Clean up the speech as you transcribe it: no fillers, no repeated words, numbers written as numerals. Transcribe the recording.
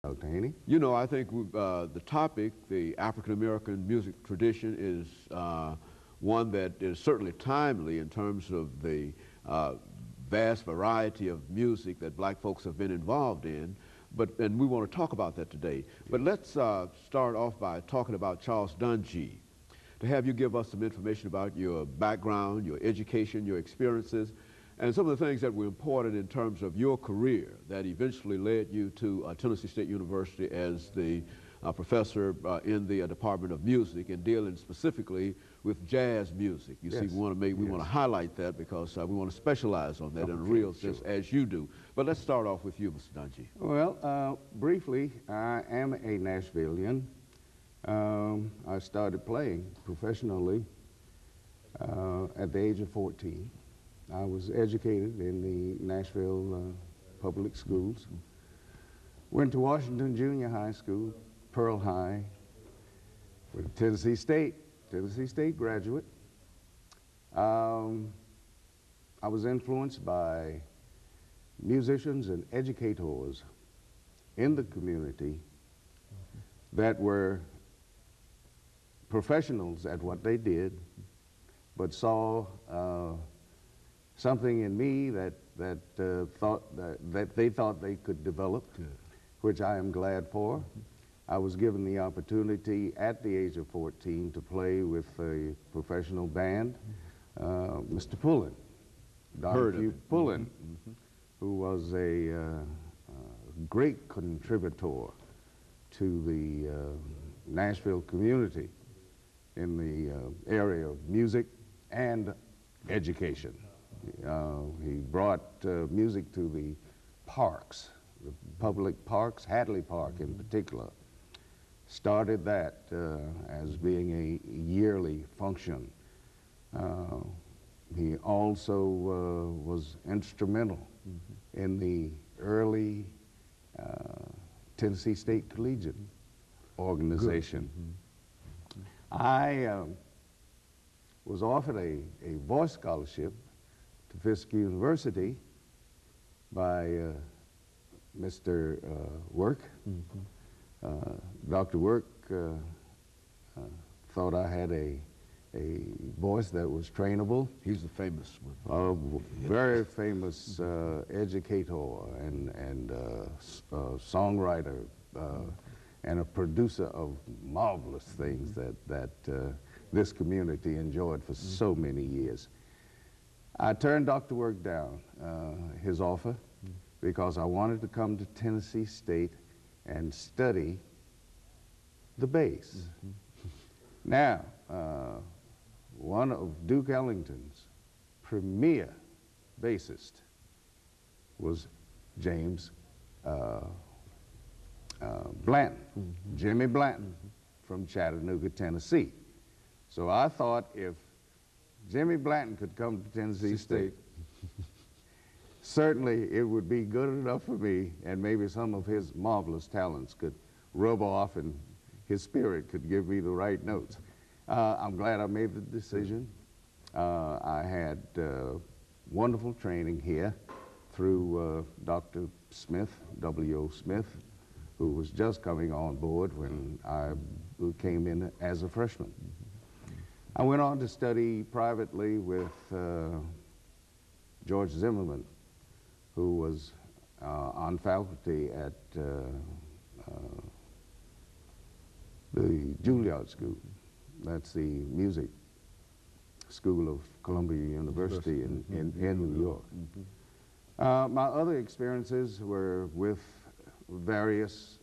Dr. Haney. You know, I think the topic, the African-American music tradition, is one that is certainly timely in terms of the vast variety of music that black folks have been involved in. And we want to talk about that today. But let's start off by talking about Charles Dungey. To have you give us some information about your background, your education, your experiences, and some of the things that were important in terms of your career that eventually led you to Tennessee State University as the professor in the Department of Music and dealing specifically with jazz music. You see, we want to highlight that because we want to specialize on that in a real sense, as you do. But let's start off with you, Mr. Dungey. Well, briefly, I am a Nashvilleian. I started playing professionally at the age of 14. I was educated in the Nashville public schools. Went to Washington Junior High School, Pearl High, with Tennessee State graduate. I was influenced by musicians and educators in the community that were professionals at what they did, but saw something in me that they thought they could develop, which I am glad for. I was given the opportunity at the age of 14 to play with a professional band, Mr. Pullen, Donahue Pullen, who was a great contributor to the Nashville community in the area of music and education. He brought music to the parks, the public parks, Hadley Park in particular. Started that as being a yearly function. He also was instrumental in the early Tennessee State Collegiate organization. I was offered a voice scholarship to Fisk University by Mr. Work. Dr. Work thought I had a voice that was trainable. He's the famous one. Very famous educator and songwriter and a producer of marvelous things that this community enjoyed for so many years. I turned Dr. Work down, his offer, because I wanted to come to Tennessee State and study the bass. Now, one of Duke Ellington's premier bassist was James Blanton, Jimmy Blanton from Chattanooga, Tennessee. So I thought if Jimmy Blanton could come to Tennessee State, certainly it would be good enough for me, and maybe some of his marvelous talents could rub off and his spirit could give me the right notes. I'm glad I made the decision. I had wonderful training here through Dr. Smith, W.O. Smith, who was just coming on board when I came in as a freshman. I went on to study privately with George Zimmerman, who was on faculty at the Juilliard School. That's the music school of Columbia University in New York. My other experiences were with various